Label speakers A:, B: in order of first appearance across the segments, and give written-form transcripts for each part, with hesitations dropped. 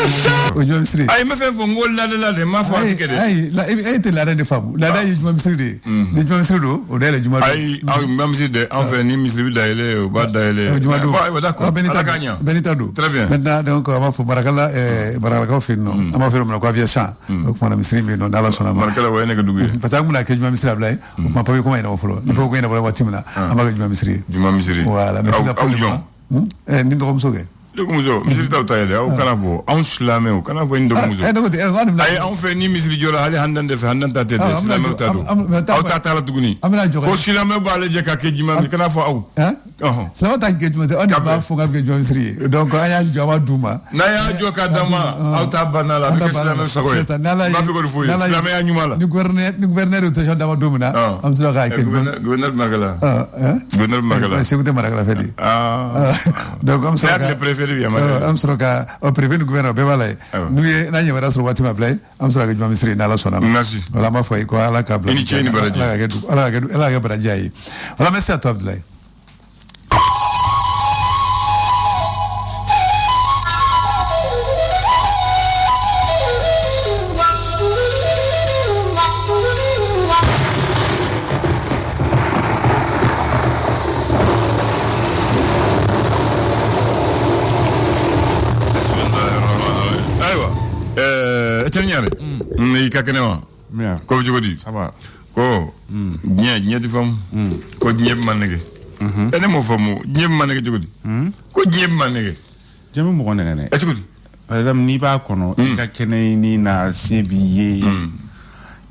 A: Juma Misri.
B: Ay ma fait fo ngol la ma fo atike de.
A: Ay la était la de femme. La da Juma Misri de. Ni Juma Misri do, o de la Juma.
B: Ay Juma Misri de en fait ni Misri daile o ba daile.
A: Juma do.
B: D'accord.
A: Benita do.
B: Très bien.
A: Maintenant donc on va faut barakalla barakalla fi no. Ama fi no ko avia champ. Ko na Misri me no dala sona.
B: Barakalla way nek dugu.
A: Pata muna ke Juma Misri ablay. Ma pa ko may na folo. Ni ko na wala timna. Ama Juma Misri.
B: Juma Misri.
A: Voilà, mais c'est pour le ni ndo msoge.
B: Dogomuzo, Misri taw tayele au kanabo, on slame au kanabo ndo muzo. Ay on fait ni Misri jola hali handan def handan ta tete slame tado. Au ta la duguni. Ko slame ba le jeka ke jima mi kana fo au.
A: Slame ta ke jima on ba fo ga ke jima Misri. Donc aya joma duma.
B: Na ya joka dama au ta banala ke slame so ko. Ba fi ko fo slame ya nyuma la.
A: Ni gouverneur to dama dumuna. Am tro ga ke
B: gouverneur magala. Gouverneur magala.
A: C'est que magala fedi. Donc comme ça. Am soroka o préfet du gouverneur bebalay nous na nyewara sur watima play am soroka Juma Misri na la sona
B: merci
A: wala ma foy ko ala kabla
B: ini cheni baraji
A: ala ga baraji wala merci à toi Abdoulaye.
B: Eteniare ni kakenema ko jogodi
C: ça va
B: ko ñe di fam ko ñeb manege ene mo famu ñeb manege jogodi ko ñeb manege
C: jemi mo gone ne
B: e jogodi
C: par exemple ni ba kono ka kene ni na sebiye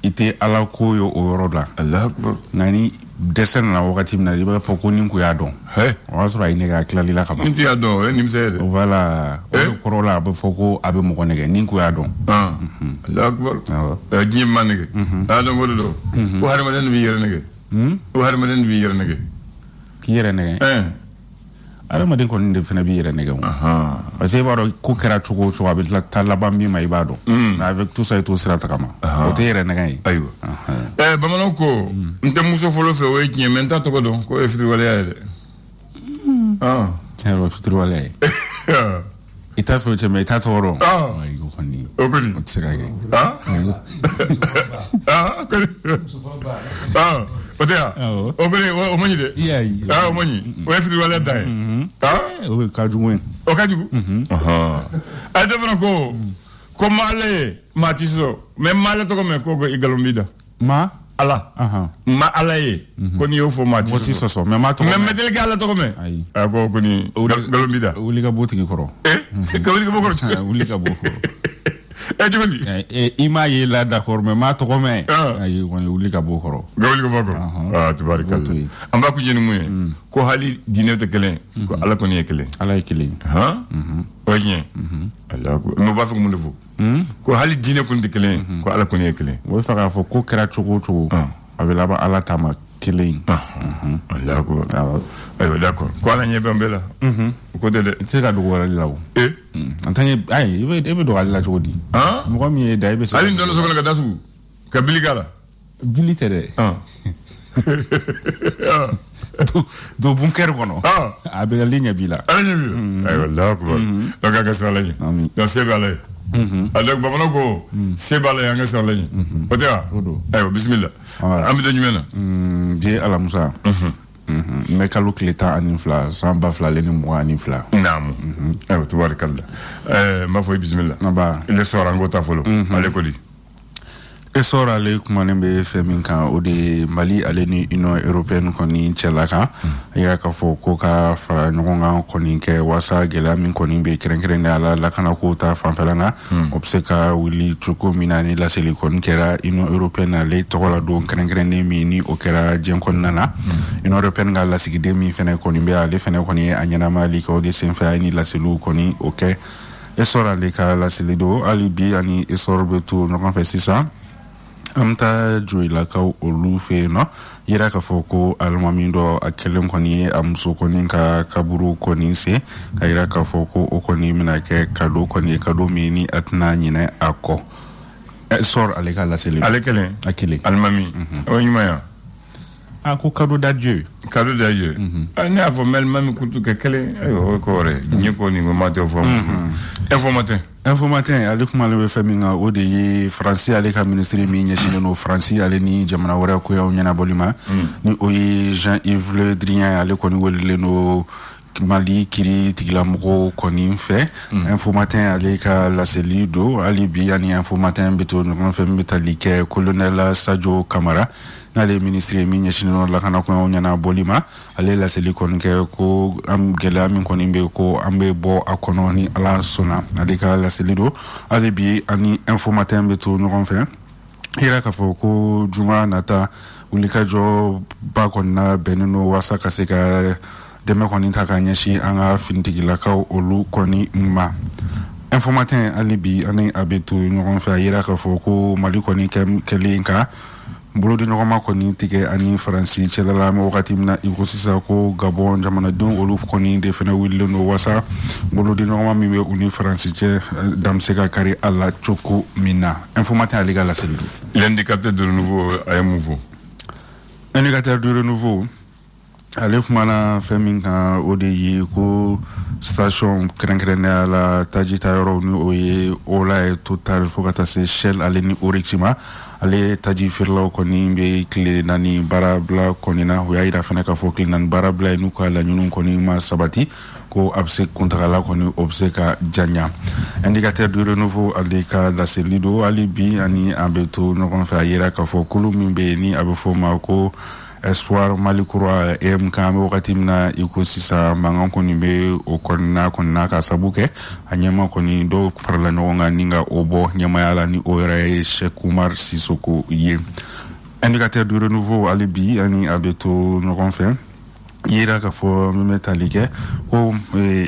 C: ite ala ko yo o roda
B: Allah akbar
C: nani desen na wakati mna liba fo ko nin ko ya don o so ay ne ga klali la kama
B: nin ya don ni msede
C: voilà o korola ba fo ko abe mo gone nin ko ya don
B: Allah akbar ñeb manege da do ngodo do ko harma den bi yere nege ko harma den bi yere nege
C: ki yere nege adama den ko nde fena bi yere nege parce que baro ko kera tugo so abe la talaba mi mai bado na avec tout ça et tout sera takama o te yere nege
B: ayo bamanan ko nte muso folo fe o yinye menta to ko don ko e fitri wala yade
C: tiens ro fitri wala ita fe che meta to ro ay go koni
B: o koni
C: o tsira ge
B: otea o bele o mani de o mani o e fitri wala dai
C: o ka juwen
B: o ka jugu ay defana ko male matiso même male to ko me ko igalombida
C: ma
B: ala ma ala ye ko ni yo fo
C: matiso so me ma to
B: me medel ga ala to ko me ko ni galombida
C: uli ka boti ki koro
B: ko uli ka bokoro
C: uli ka bokoro
B: jogoli
C: ima ye la d'accord mais ma to ko me ay ko ni uli ka bokoro
B: gawli ko bokoro tabarakallah amba ku jeni muye ko hali dine to kelen ko ala ko ni kelen
C: ala kelen
B: o nyen ala ko no ba fa mu ndefu ko hali dine kun de kelen ko ala ko ni kelen
C: wo fa ka fo ko kera chugo abela ba ala tama kelen
B: ala ko ayo d'accord ko ala nyebe mbela ko de
C: c'est ka dogo la lawo antanye ay ebe do ala jodi mo ko mi da ebe
B: ali ndo so ko ga dasu ka biligala
C: bilitere do bunker kono abela linya bila
B: ay wallahi ko do ga sa lañi do sebe ala alors bamana ko sebe ala nga sa lañi otea ay bismillah am do nyumena
C: bi ala musa me kalu kleta anifla samba fla leni mo anifla
B: naam ay tabarakallah ma foy bismillah
C: ba
B: le sora ngota folo ale ko di
C: esora ale kuma nembe femin kan o de Mali ale ni Union Européenne koni chelaka ira ka fo ko ka fara ngonga koni ke wasa gela min koni be kren ala la kana ko ta fanfelanga obseka wili chuko minani la silicon kera Union Européenne ale to la don kren ne mi ni o kera jen kon nana Union Européenne ga la sigide mi fene koni be ale fene koni anyana Mali ko de sen fa ni la silu koni okay esora le ka la silido ali bi ani esorbe to no kan fe sisa amta joila ka olufe no yira ka foko almami do akelen koni amso koni ka kaburu koni se ka yira ka foko o koni mina ke kado koni kado mini atna nyine akko sor aleka la sele
B: alekele
C: akele
B: almami o nyuma
C: ako kado da dieu
B: ani avo mel mami kutu ke kele ayo ko re nyiko ni ma te fo
C: Info matin ale kuma le fe minga o de ye français ale ka ministre mi nyeshino no français ale ni jamana wara ko ya nyana bolima ni o ye Jean-Yves Le Drian ale ko ni wolele no Mali kiri tigila moko koni fait info matin ale ka la selido ali bi ani info matin beto no fe metalike colonel Sadio Camara na le ministre mi nyeshino la kana ko nyana bolima ale la seli kon ke ko am gela min koni be ko ambe bo akono ni ala sona ale ka la selido ali bi ani info matin beto no fe ira ka fo ko juma nata ulika jo ba konna benino wasa kaseka deme koni taka nyeshi anga fintigila ka olu koni ma info matin alibi ani abetu ngon fa yira ka fo ko mali koni kelinka bolo de noma koni tige ani franci chelala mo wakati mna ikosisa ko gabon jamana don olu koni de fena wille no wasa bolo de noma mi be uni franci che damseka kari alla choko mina info matin aliga la selu
B: l'indicateur de renouveau est nouveau
C: indicateur de renouveau Alef mana feminga ode ko station krenkrene la tajita yoro ni oye ola total fogata se shell aleni orixima ale taji firla ko ni be kle nani barabla konina hoya fana ka fo kle nan barabla nu ko la nyunu ko ni ma sabati ko abse kontrala ko ni obseka janya indicateur de renouveau alika da selido alibi ani abeto no kon fa yira ka fo kulu mimbe ni abefo mako espoir malikura kame wakati mna iko sisa mangan koni be o konna ka sabuke anyama koni do farla no nga ninga obo nyama yala ni ore Cheikh Oumar Sissoko ye indicateur de renouveau alibi ani abeto no confirme yira ka fo metalike ko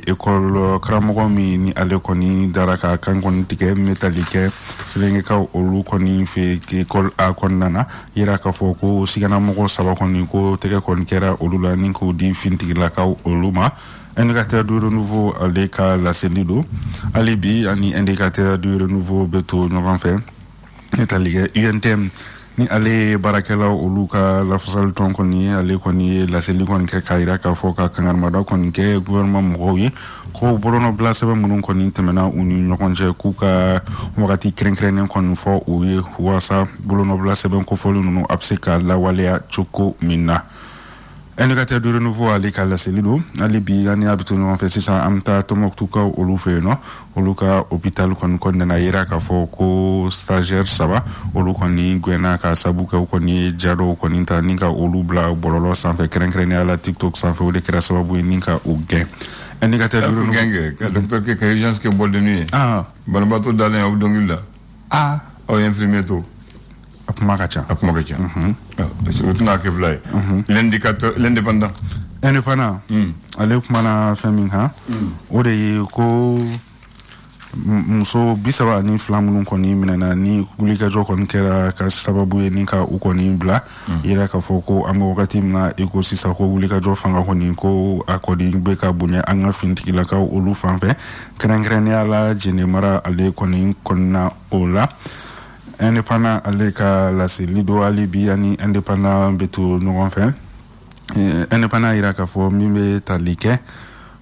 C: école kramago mi ni ale koni daraka kan koni tike metalike selenge ka olu koni fe école a konnana yira ka fo ko sigana mo saba koni ko teke koni kera olu la nin ko di fintigila ka olu ma indicateur de renouveau ale ka la selido alibi ani indicateur de renouveau beto no kan fe metalike UNTM ni ale barakela uluka la fasal ton koni ale koni la seli kon ke kaira ka foka kangar mada kon ke gouvernement moyi ko bolono place be munun koni temena uni nyokonje kuka wakati krenkrenen kon fo uye wasa bolono place be ko folu no abseka la walea choko mina indicateur de renouveau ale ka la selido ale bi yani abitu no fait ça amta tomok tuka olufe no oluka hôpital kon na yira ka fo ko stagiaire saba olu koni gwena ka sabuka koni jaro koni ta ninka olu bla bololo sans fait krenkrene ala TikTok sans fait de kra sababu ninka uge indicateur de renouveau
B: genge docteur ke urgence ke bol de nuit balbato dalen au dongula o infirmier to
C: apmakacha
B: utna ke vlay l'indicateur l'indépendant
C: ale kumana femin ha ode ko muso bisaba ni flamunun koni minana ni kulika jo kon kera ka sababu ni ka ukoni bla ira ka foko am wakati na eko sisa ko kulika jo fanga koni ko akodi be ka bunya anga fintikila ka ulu fanfe krenkrene ala jene mara ale koni konna ola indépendant ale ka la selido alibi ani indépendant beto no konfen indépendant ira ka fo mimbe talike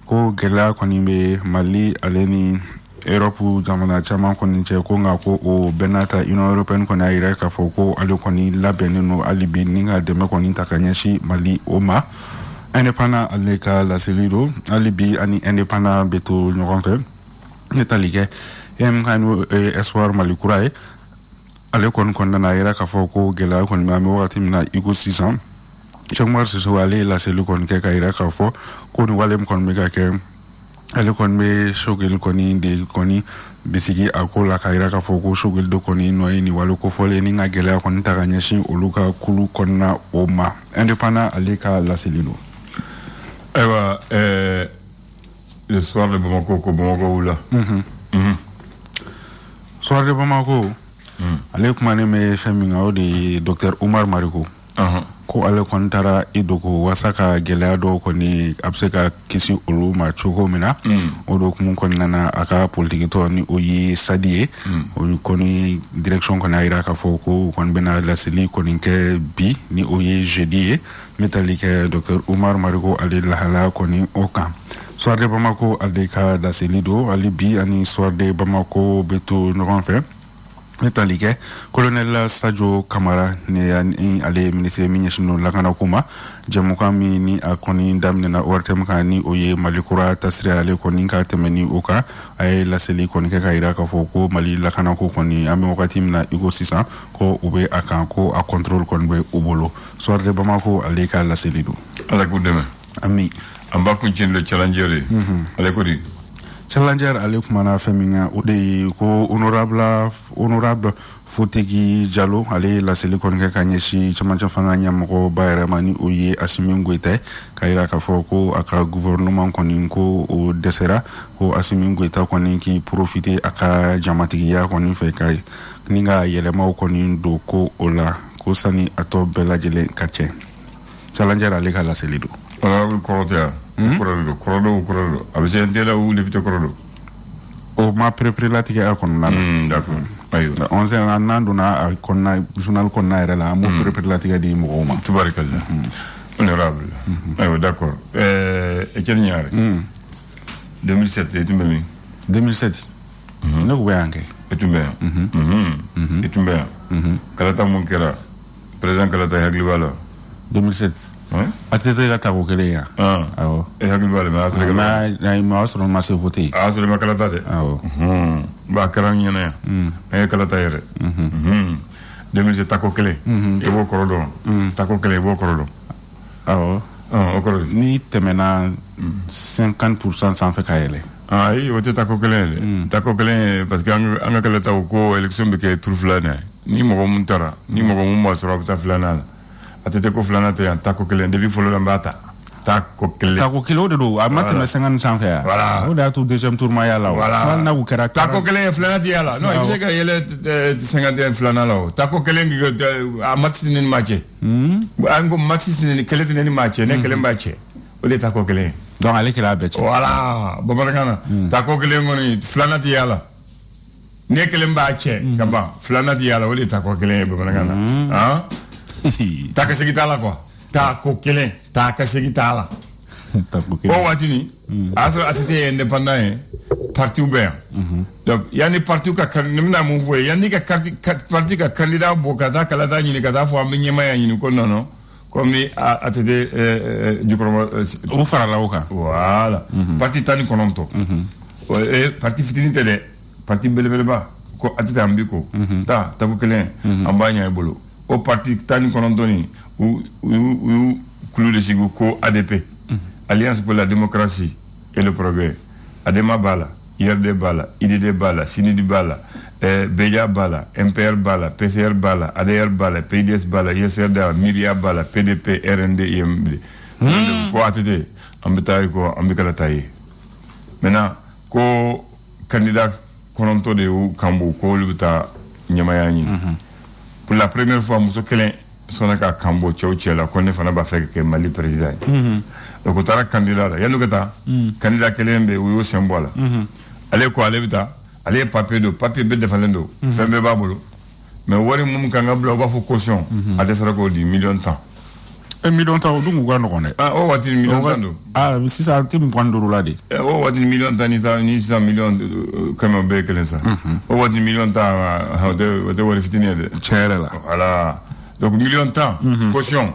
C: ko gela koni be Mali aleni Europe jamana chama koni che ko nga ko o benata Union Européenne koni ira ka fo ko ale koni labeni no alibi ninga de me koni takanyashi Mali oma indépendant ale ka la selido alibi ani indépendant beto no konfen ne talike kanu espoir malikurae ale kon na ira ka fo ko gela kon ma me wakati mina iko 600 Cheikh Oumar Sissoko ale la selu kon ke ka ira ka fo ko ni walem kon me ka ke ale kon me shogel koni de koni bisigi akola ka ira ka fo ko shogel do koni no ni walo ko fole ni nga gela kon ta ganyashi oluka kulu konna oma indépendant ale ka la selu
B: ewa le soir de Bamako ko Bamako là
C: soir de Bamako ale kuma ne me feminga o de Dr Oumar Mariko ko ale kontara idoko wasaka gelaya do ko ni abseka kisi olu ma choko mina o do kuma ko nana aka politique to ni o yi sadie o ko ni direction ko na ira ka foko kon bena la seli ko ni ke bi ni o yi jeudi metalike Dr Oumar Mariko ale la hala ko ni oka Soir de Bamako Aldeka da Selido, Alibi, ani Soir de Bamako Beto Noranfe. Metalike, Colonel Sadio Kamara, ne ale ministre minyeshino lakana kuma, jamuka ni akoni damne na ortemka ni oye malikura tasri ale koni ka temeni oka, ay la seli koni ka ira ka foko mali lakana ko koni ame wakati na igo sisa ko ube akanko a control konbe ubolo. Soir de Bamako Aldeka la Selido.
B: Ala kudeme.
C: Ami.
B: Amba kunchin le challenger. Ale kudi.
C: Challenger ale kumana feminga ude ko honorable Fotegi Diallo ale la silicon ka kanyeshi chamacha fanga nyamko bayra mani uye Assimi Goïta kaira ka foko aka gouvernement koni ko o desera ko Assimi Goïta koni ki profiter aka jamatigi ya koni fe kai ninga yelema koni do ko ola ko sani ato bela jele kache Challenger ale ka la selido
B: korotea korodo abise ndela u député korodo
C: o ma préprélatique a konna
B: d'accord ayo
C: on se nanduna konna journal konna era la mo préprélatique di mo ma
B: tubarikalla honorable ayo d'accord Etienne Niare 2007 etumbe
C: 2007 ne ko yanke
B: etumbe kalata mon kera président kalata hagliwala
C: 2007 atete la tako kele ya
B: awo e hakil bale ma asle
C: na ma asro ma se voter
B: asle ma kala tade
C: awo
B: ba karan nyana e kala tayere 2007 tako kele e bo korodo tako kele bo korodo
C: awo
B: o korodo
C: ni temena 50% sans fait kaele
B: ai wote tako kele parce que anga kala taw ko election be ke turflana ni mo muntara ni mo masro ta flana atete ko flana te tako kelen debi folo lambata tako kelen
C: de do amate na 50 sans faire
B: voilà
C: o da to deuxième tour ma yala
B: voilà
C: na ku kara
B: tako kelen flana ti yala no ibise ka yele 51 flana la tako kelen amati ni match ango match ni keleti ni match ne kelen match o le tako kelen
C: donc ale kila beche
B: voilà bobarkana tako kelen ngoni flana ti yala ne kelen match kaba flana ti yala o le tako kelen bobarkana ah taka segitala quoi tako kelen taka segitala o watini asa atete indépendant parti ouvert donc yani parti ka kanimna mu voye yani ka parti ka candidat bokata kala da nyini kata fo ambe nyema ya nyini ko nono comme atete jukromo
C: o fara la oka
B: voilà parti tani kononto e parti fitinite de parti belebeleba ko atete ambiko tako kelen ambanya ebolo au parti Tani Konondoni ou Clou de Sigou ko ADP Alliance pour la démocratie et le progrès Adema Bala IRD Bala IDD Bala Sinidi Bala Beya Bala MPR Bala PCR Bala ADR Bala PDS Bala ISRDA Miria Bala PDP RND IMD ko atede ambitaay ko ambikala tayi maintenant ko candidat Kononto de ou Kambo ko luta nyamayani pour la première fois muso kelen sonaka kambo chela konne fana ba fek ke Mali président donc otara candidat la yanu kata candidat kelen be wo sembola ale ko ale bita ale papier be defalendo fembe babolo mais wori mum kanga blo ba fo caution a desara ko di million temps
C: un million temps du ngwa no kone
B: o wati million temps do
C: si ça tim kwandoro la de
B: o wati million temps ni 100 million comme be kelen ça o wati million temps de wori fitini de
C: chere la
B: voilà donc million temps caution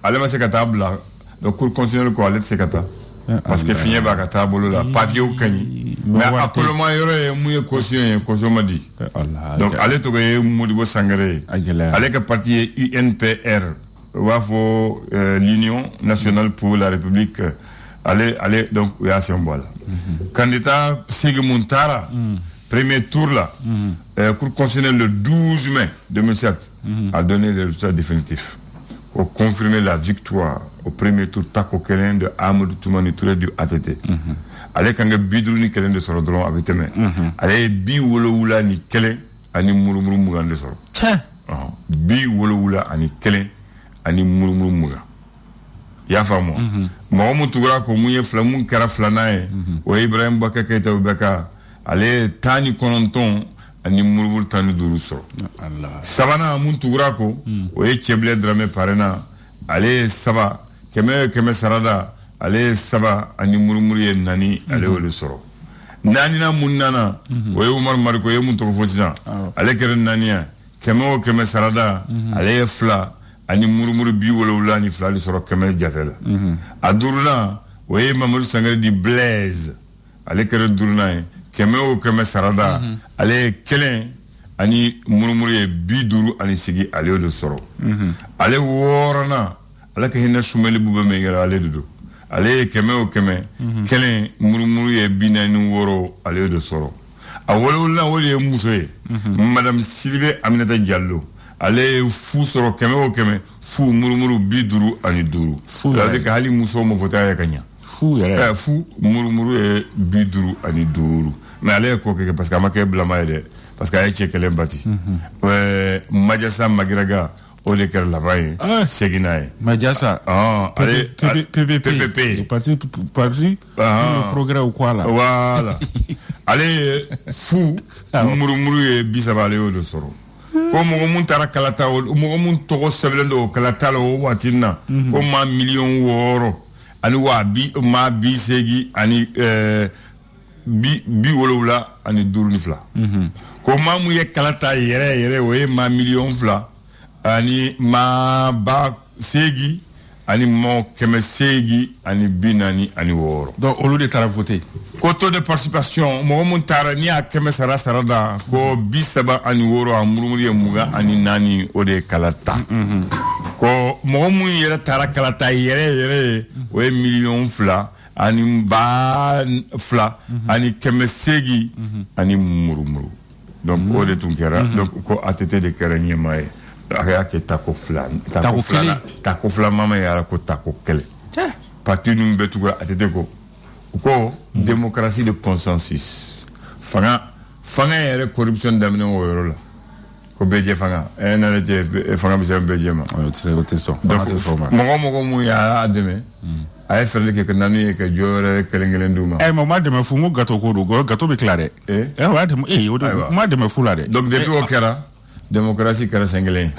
B: ale ma se kata bla donc cour continuer ko ale se kata parce que finir ba kata bolo la papier ou kani mais apparemment yore mu caution ma di donc ale to be Modibo Sangaré ale ka parti UNPR wafo l'Union nationale pour la République allez donc il y a symbole candidat Sigi Muntara premier tour là pour concerner le 12 mai 2007 a donné les résultats définitifs pour confirmer la victoire au premier tour tako kelen de Amadou Toumani Touré du ATT allez quand bidrou ni kelen de sorodron avec teme allez bi wolo wula ni kelen ani murumuru mugande soro bi wolo wula ani kelen ani murumuru muga ya famo mo mu tugura ko mu ye flamun kara flanae o Ibrahim Boubacar Keïta Boubacar ale tani kononton ani murumuru tani duru so Allah sabana mu tugura ko o ye Cheble Dramé parena ale saba keme sarada ale saba ani murumuru ye nani ale o le sɔrɔ nani na mun nana o ye Umar Mariko ye mun tɔgɔ fɔ sisan ale kɛra naniya kɛmɛ o kɛmɛ sarada ale ye 2 ani murumuru 70 ni 2 le sɔrɔ kɛmɛ jate la a duruna o ye Mamadou Sangare di Blaise ale kɛra duruna ye kɛmɛ o kɛmɛ sarada ale ye 1 ani murumuru ye 50 ani sigi ale o le sɔrɔ ale wɔɔrɔna ala ka hinɛ Sumali Bube min kɛra ale de don ale ye kɛmɛ o kɛmɛ 1 murumuru ye 46 ale de sɔrɔ a wolowula o de ye muso ye Madame Silibe Aminata Diallo ale ye fu sɔrɔ kɛmɛ o kɛmɛ fu murumuru 50 ani 5 c'est-à-dire que hali muso mo fota ya kanya fu yɛrɛ fu murumuru ye 50 ani 5 mais ale ye ko kɛ parce que a ma kɛ blama ye dɛ parce que a ye cɛ kɛlɛ bati Majasa Magiraga o de kɛra laban ye segina ye
C: Majasa PPP parti le progrès ou quoi là
B: voilà ale fu murumuru ye 30 ale o de sɔrɔ ko mɔgɔ mun taara kalata mɔgɔ mun tɔgɔ sɛbɛnlen don kalata la o waati na ko maa 6,6 ani maa 80 ani 70 ani 5 ni 2 ko maa mun ye kalata yɛrɛ o ye maa 2 ani maa 80 ani maa 800 ani 40 ani 6
C: donc olu de taara voter
B: ko taux de participation mɔgɔ mun taara ni a 100 sarada ko 30 ani 6 a murumuru ye 20 ani 4 o de kalata ko mɔgɔ mun yɛrɛ taara kalata yɛrɛ o ye 2 ani 2 ani 800 ani murumuru donc o de tun kɛra donc ko ATT de kɛra ɲɛmaa ye a y'a kɛ tako fila mama yara ko tako kɛlɛ parti ninnu bɛɛ tugura ATT ko démocratie de consensus fanga yɛrɛ corruption daminɛ o yɔrɔ la ko bɛɛ fanga n'ale tɛ fanga bɛ se bɛɛ jɛ ma donc mɔgɔ mun y'a dɛmɛ a ye fɛrɛli kɛ ka nanu ye ka jɔyɔrɔ kelen d'u ma
C: mais ma dɛmɛ fu n ko gâteau ko don gâteau bɛ tila dɛ ma dɛmɛ fu la dɛ donc
B: depuis o kɛra démocratie kɛra sɛngɛlen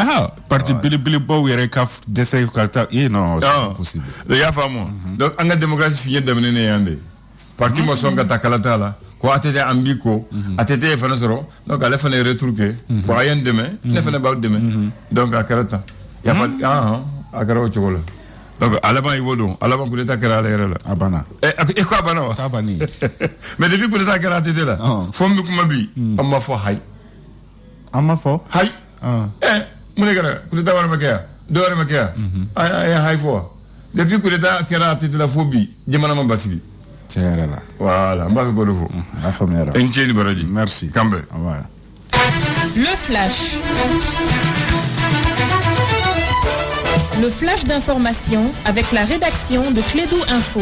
C: parti belebelebaw yɛrɛ ka dɛsɛ ka taa non c'est possible
B: i y'a faamu donc an ka démocratie fiɲɛ daminɛ yan de parti ma sɔn ka taa kalata la ko ATT an b'i ko ATT ye fana sɔrɔ donc ale fana ye retour kɛ bon a ye n dɛmɛ ne fana b'aw dɛmɛ donc a kɛra tan a kɛra o cogo la donc a laban i b'o dɔn a laban coup d'état kɛra ale yɛrɛ la
C: a banna
B: i ko a banna wa
C: a banni
B: mais depuis coup d'état kɛra ATT la fo n bɛ kuma bi an ma fɔ hayi
C: an ma fɔ
B: hayi mun de kɛra coup d'état wɛrɛ ma kɛ yan dɔ wɛrɛ ma kɛ yan a ye hayi fɔ wa depuis coup d'état kɛra ATT la fo bi jamana ma basigi
C: tiɲɛ yɛrɛ la
B: voilà n b'a fɛ k'o de fɔ
C: a faamuyara
B: n cɛ ni baraji
C: merci
B: kanbɛ
D: Le flash d'information avec la rédaction de Clédou Info.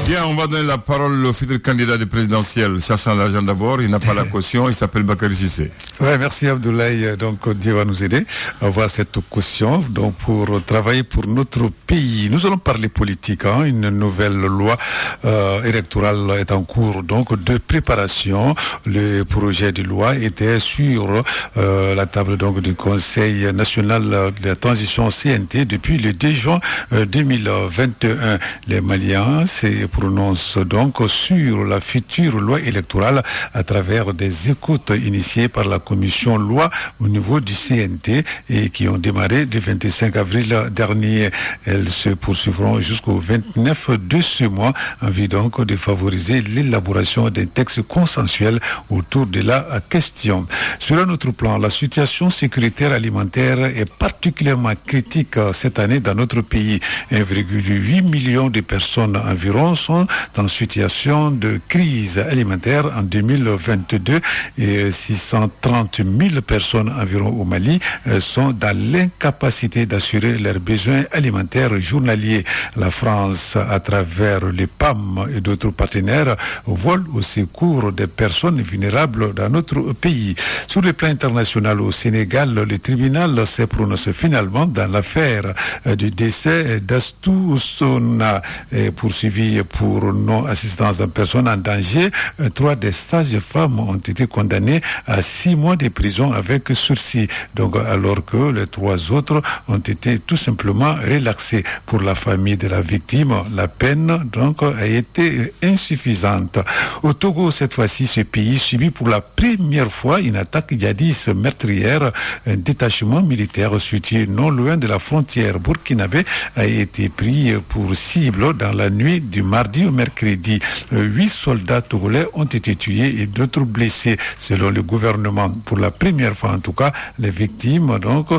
B: Bien, on va donner la parole au futur candidat de présidentiel, cherchant l'argent d'abord. Il n'a pas la caution, il s'appelle Bakary Cissé.
A: Ouais, merci Abdoulaye. Donc Dieu va nous aider à avoir cette caution donc pour travailler pour notre pays. Nous allons parler politique. Une nouvelle loi électorale est en cours donc de préparation. Le projet de loi était sur la table donc du Conseil national de la transition CNT depuis le 2 juin 2021. Les Maliens se prononcent donc sur la future loi électorale à travers des écoutes initiées par la commission loi au niveau du CNT et qui ont démarré le 25 avril dernier. Elles se poursuivront jusqu'au 29 de ce mois en vue donc de favoriser l'élaboration d'un texte consensuel autour de la question. Sur un autre plan, la situation sécuritaire alimentaire est particulièrement critique cette année dans notre pays. 1,8 million de personnes environ sont en situation de crise alimentaire en 2022 et 630 000 personnes environ au Mali sont dans l'incapacité d'assurer leurs besoins alimentaires journaliers. La France, à travers les PAM et d'autres partenaires, vole au secours des personnes vulnérables dans notre pays. Sur le plan international, au Sénégal, le tribunal s'est prononcé finalement dans l'affaire du décès d'Astou Sona, poursuivi pour non-assistance à personne en danger. 3 des sages femmes ont été condamnées à 6 mois de prison avec sursis. Donc, alors que les 3 autres ont été tout simplement relaxés. Pour la famille de la victime, la peine donc a été insuffisante. Au Togo, cette fois-ci, ce pays subit pour la première fois une attaque jadis meurtrière. Un détachement militaire situé non loin de la frontière burkinabé a été pris pour cible dans la nuit du mardi au mercredi. 8 soldats togolais ont été tués et d'autres blessés, selon le gouvernement. Pour la première fois, en tout cas, les victimes donc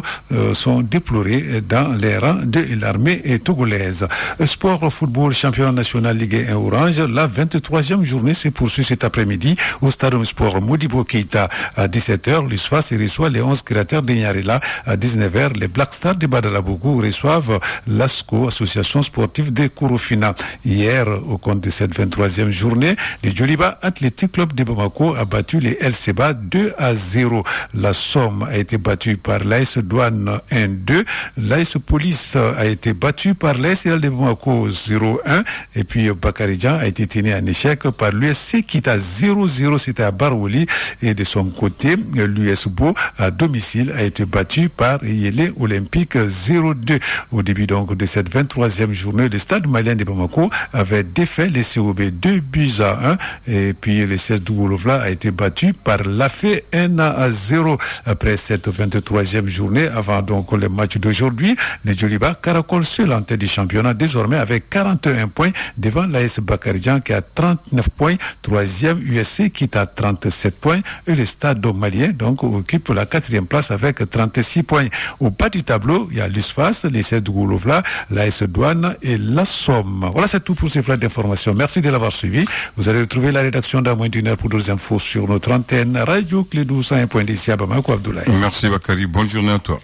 A: sont déplorées dans les rangs de l'armée togolaise. Sport, football, championnat national Ligue 1 Orange. La 23e journée se poursuit cet après-midi au Stadium Sport Modibo Keïta à 17h. L'USFAS reçoit les 11 créateurs de Nyarela. À 19h, les Black Stars de Badalabougou reçoivent l'ASCO, Association sportive de Korofina. Hier, au compte de cette 23e journée, le Djoliba Athletic Club de Bamako a battu les LCBA 2-0. La Somme a été battue par l'AS Douane 1-2. L'AS Police a été battue par l'AS Hilal de Bamako 0-1. Et puis Bakaridjan a été tenu en échec par l'USC Kita 0-0. C'était à Barouli. Et de son côté, l'USBO à domicile a été battu par Yélé Olympique 0-2. Au début donc de cette 23e journée, le stade malien de Bamako avait défait les COB 2-1. Et puis le CS Dougolovla a été battu par l'AFE 1-0. Après cette 23e journée, avant donc le match d'aujourd'hui, les Djoliba caracole seul en tête du championnat désormais avec 41 points devant l'AS Bakaridjan qui a 39 points, 3e USC qui est à 37 points et le stade malien donc occupe la 4e place avec 36 points. Au bas du tableau, il y a l'USFAS, les CS Dougolovla, l'AS Douane et la Somme. Voilà, c'est tout pour ces flashs d'information. Merci de l'avoir suivi. Vous allez retrouver la rédaction dans moins d'une heure pour d'autres infos sur notre antenne Radio Clédou 101.10 à Bamako. Abdoulaye.
B: Merci Bakary, bonne journée à toi.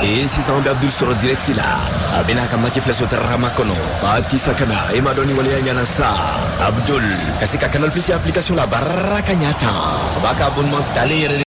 E: Et si ça Abdul sur direct là, abena kamachi flash terrama kono, bati sakana, emadoni walianya nasa, Abdul, kasih kanal PC application la baraka nyata, baka abonnement d'aller